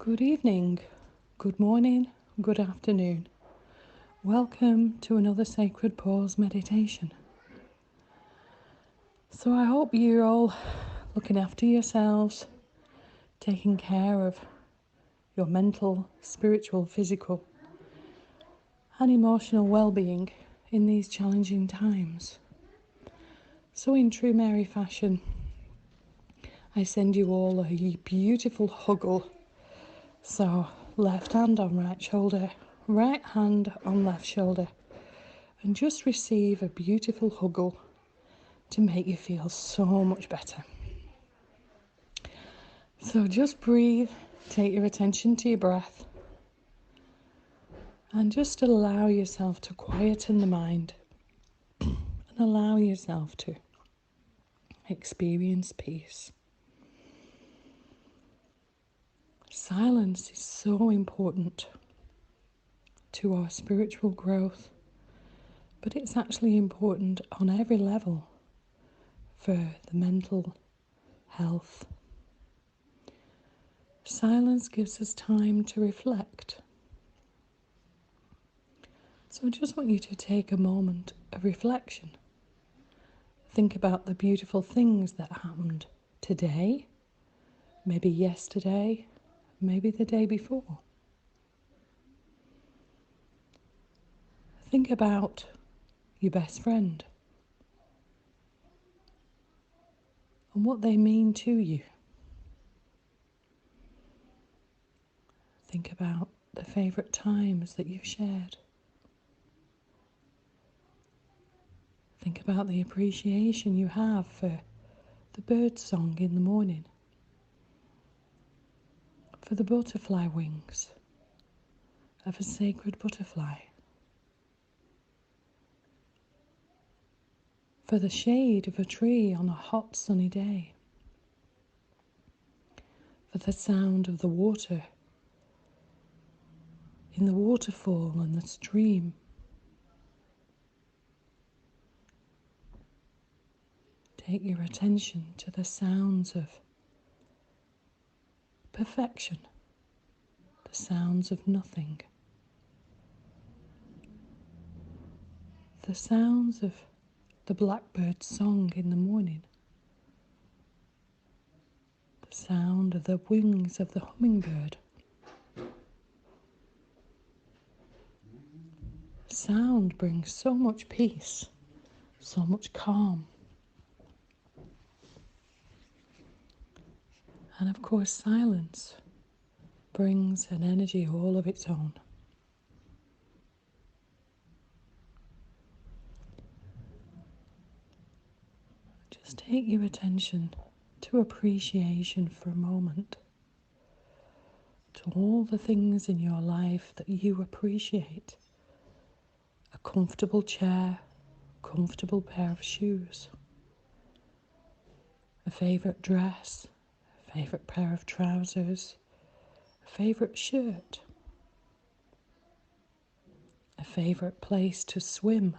Good evening, good morning, good afternoon. Welcome to another Sacred Pause meditation. So I hope you're all looking after yourselves, taking care of your mental, spiritual, physical and emotional well-being in these challenging times. So in true Mary fashion, I send you all a beautiful huggle. So left hand on right shoulder, right hand on left shoulder, and just receive a beautiful huggle to make you feel so much better. So just breathe, take your attention to your breath, and just allow yourself to quieten the mind and allow yourself to experience peace. Silence is so important to our spiritual growth, but it's actually important on every level for the mental health. Silence gives us time to reflect. So I just want you to take a moment of reflection. Think about the beautiful things that happened today, maybe yesterday, maybe the day before. Think about your best friend and what they mean to you. Think about the favourite times that you've shared. Think about the appreciation you have for the bird song in the morning, for the butterfly wings of a sacred butterfly, for the shade of a tree on a hot sunny day, for the sound of the water in the waterfall and the stream. Take your attention to the sounds of perfection, the sounds of nothing, the sounds of the blackbird's song in the morning, the sound of the wings of the hummingbird. Sound brings so much peace, so much calm. And of course, silence brings an energy all of its own. Just take your attention to appreciation for a moment, to all the things in your life that you appreciate. A comfortable chair, a comfortable pair of shoes, a favourite dress, a favourite pair of trousers, a favourite shirt, a favourite place to swim,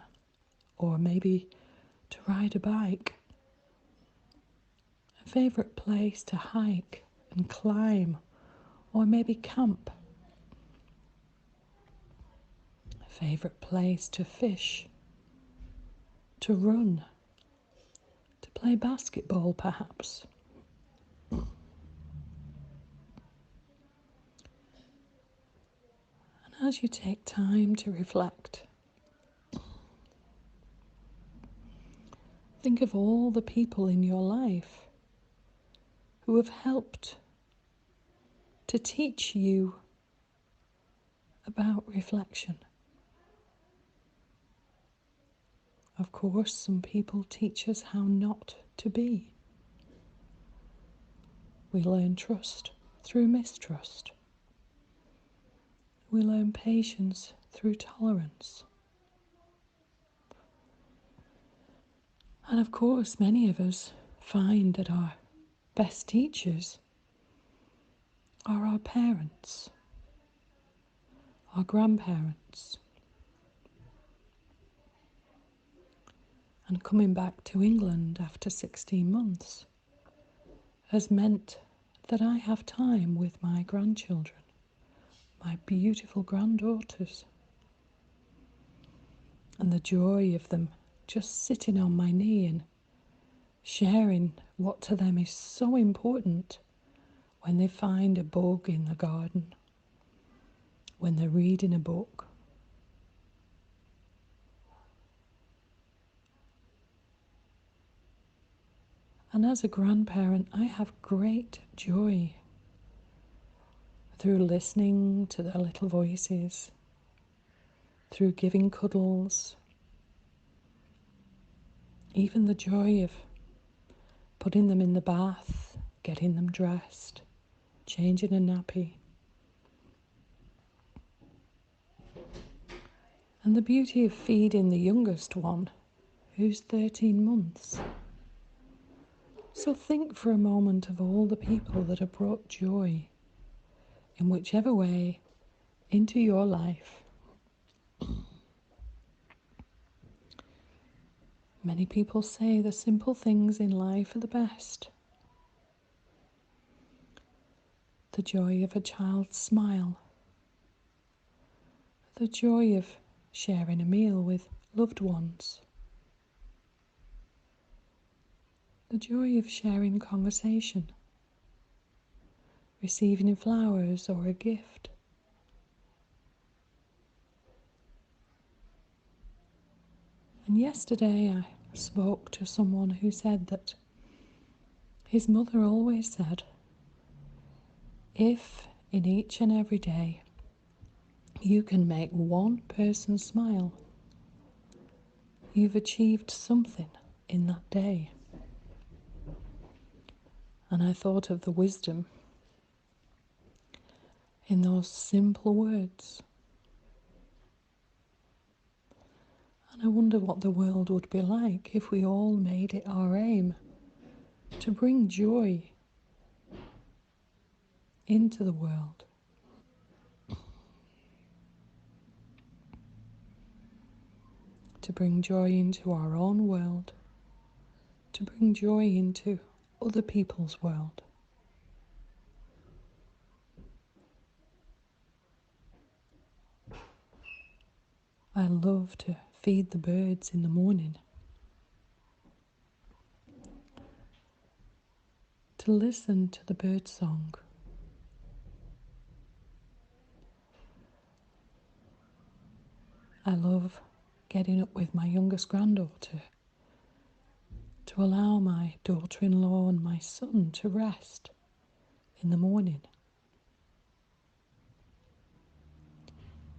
or maybe to ride a bike, a favourite place to hike and climb, or maybe camp, a favourite place to fish, to run, to play basketball perhaps. And as you take time to reflect, think of all the people in your life who have helped to teach you about reflection. Of course, some people teach us how not to be. We learn trust through mistrust. We learn patience through tolerance. And of course, many of us find that our best teachers are our parents, our grandparents. And coming back to England after 16 months has meant that I have time with my grandchildren, my beautiful granddaughters, and the joy of them just sitting on my knee and sharing what to them is so important when they find a bug in the garden, when they're reading a book. And as a grandparent, I have great joy through listening to their little voices, through giving cuddles, even the joy of putting them in the bath, getting them dressed, changing a nappy. And the beauty of feeding the youngest one, who's 13 months. So think for a moment of all the people that have brought joy, in whichever way, into your life. Many people say the simple things in life are the best. The joy of a child's smile. The joy of sharing a meal with loved ones. The joy of sharing conversation. Receiving flowers or a gift. And yesterday I spoke to someone who said that his mother always said, if in each and every day you can make one person smile, you've achieved something in that day. And I thought of the wisdom in those simple words. And I wonder what the world would be like if we all made it our aim to bring joy into the world. To bring joy into our own world. To bring joy into other people's world. I love to feed the birds in the morning. To listen to the bird song. I love getting up with my youngest granddaughter to allow my daughter-in-law and my son to rest in the morning.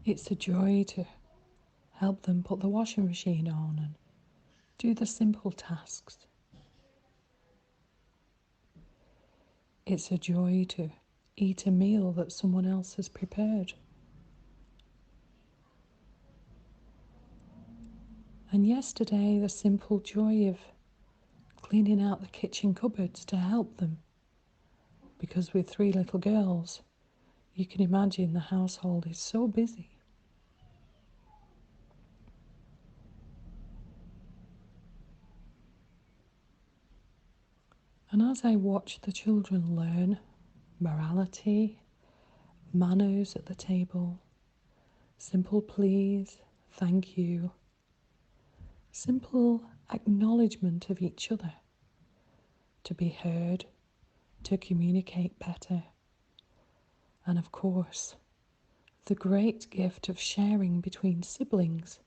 It's a joy to help them put the washing machine on and do the simple tasks. It's a joy to eat a meal that someone else has prepared. And yesterday, the simple joy of cleaning out the kitchen cupboards to help them. Because with 3 little girls, you can imagine the household is so busy. And as I watch the children learn morality, manners at the table, simple please, thank you, simple acknowledgement of each other, to be heard, to communicate better, and of course, the great gift of sharing between siblings,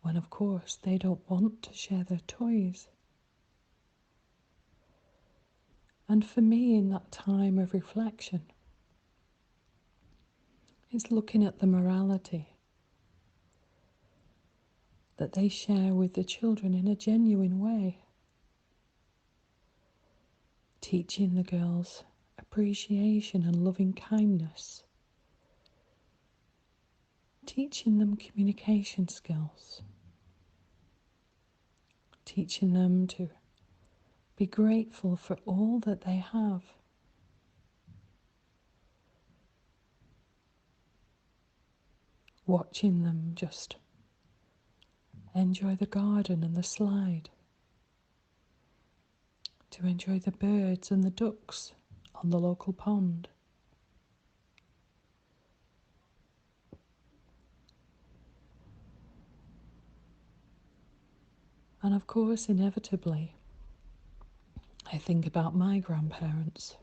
when of course they don't want to share their toys. And for me, in that time of reflection, it's looking at the morality that they share with the children in a genuine way. Teaching the girls appreciation and loving kindness. Teaching them communication skills. Teaching them to be grateful for all that they have. Watching them just enjoy the garden and the slide. To enjoy the birds and the ducks on the local pond. And of course, inevitably, I think about my grandparents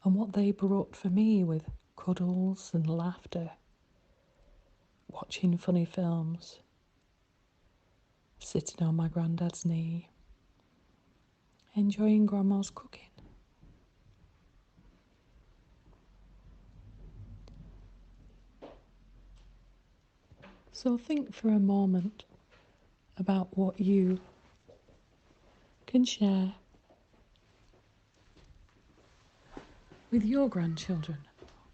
and what they brought for me with cuddles and laughter, watching funny films, sitting on my granddad's knee, enjoying grandma's cooking. So think for a moment about what you can share with your grandchildren,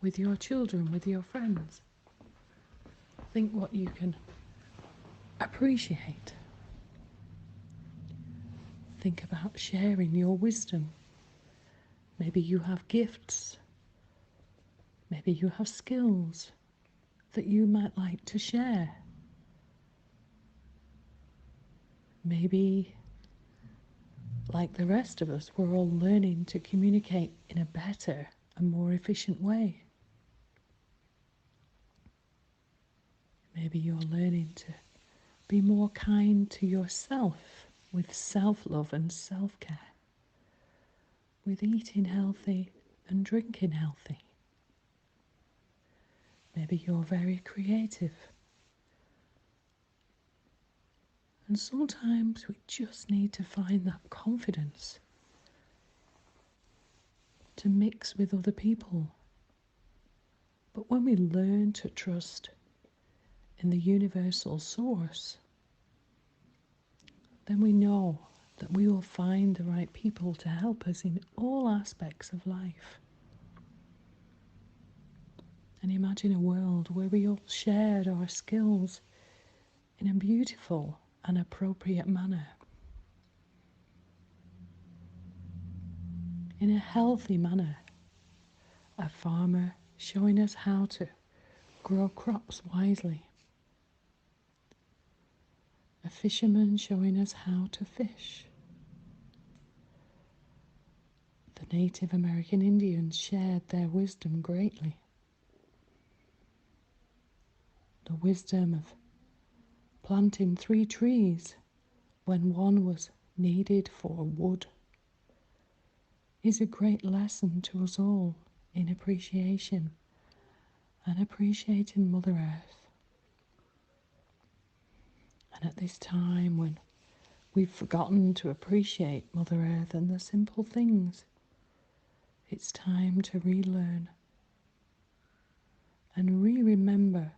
with your children, with your friends. Think what you can appreciate. Think about sharing your wisdom. Maybe you have gifts. Maybe you have skills that you might like to share. Maybe, like the rest of us, we're all learning to communicate in a better and more efficient way. Maybe you're learning to be more kind to yourself with self-love and self-care, with eating healthy and drinking healthy. Maybe you're very creative. And sometimes we just need to find that confidence to mix with other people. But when we learn to trust in the universal source, then we know that we will find the right people to help us in all aspects of life. And imagine a world where we all shared our skills in a beautiful and appropriate manner, in a healthy manner. A farmer showing us how to grow crops wisely. A fisherman showing us how to fish. The Native American Indians shared their wisdom greatly. The wisdom of planting 3 trees when one was needed for wood is a great lesson to us all in appreciation and appreciating Mother Earth. And at this time when we've forgotten to appreciate Mother Earth and the simple things, it's time to relearn and re-remember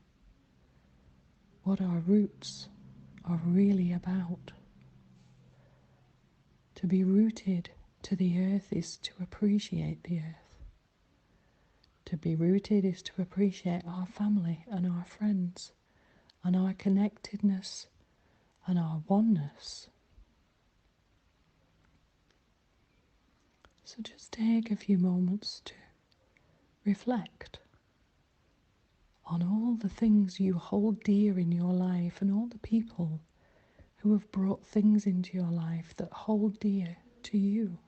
what our roots are really about. To be rooted to the earth is to appreciate the earth. To be rooted is to appreciate our family and our friends and our connectedness and our oneness. So just take a few moments to reflect on all the things you hold dear in your life and all the people who have brought things into your life that hold dear to you.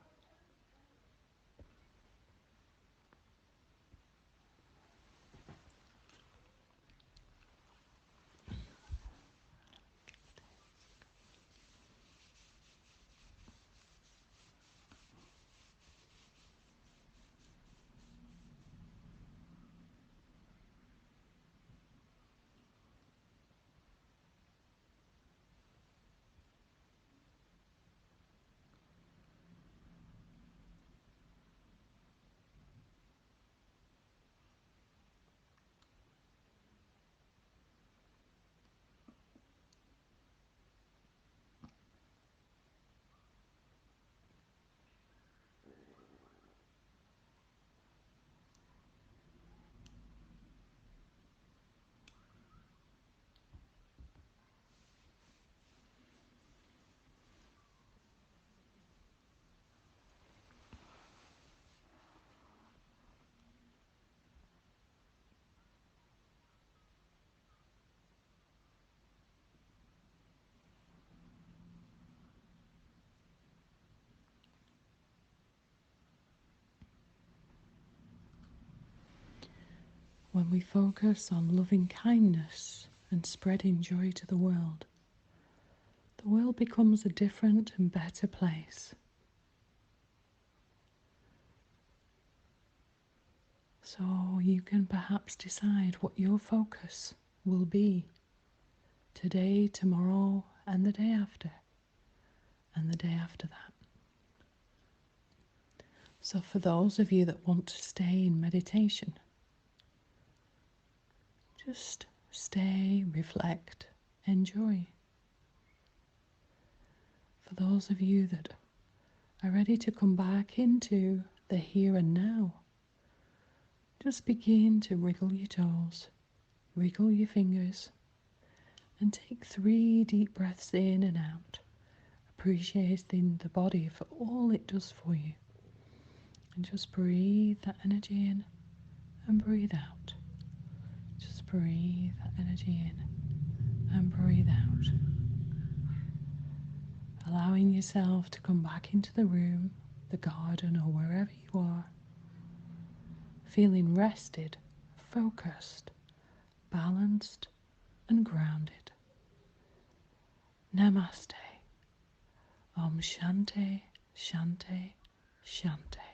When we focus on loving kindness and spreading joy to the world becomes a different and better place. So you can perhaps decide what your focus will be today, tomorrow, and the day after, and the day after that. So for those of you that want to stay in meditation, just stay, reflect, enjoy. For those of you that are ready to come back into the here and now, just begin to wriggle your toes, wriggle your fingers, and take 3 deep breaths in and out, appreciating the body for all it does for you. And just breathe that energy in and breathe out. Just breathe that energy in and breathe out. Allowing yourself to come back into the room, the garden, or wherever you are, feeling rested, focused, balanced, and grounded. Namaste. Om Shanti, Shanti, Shanti.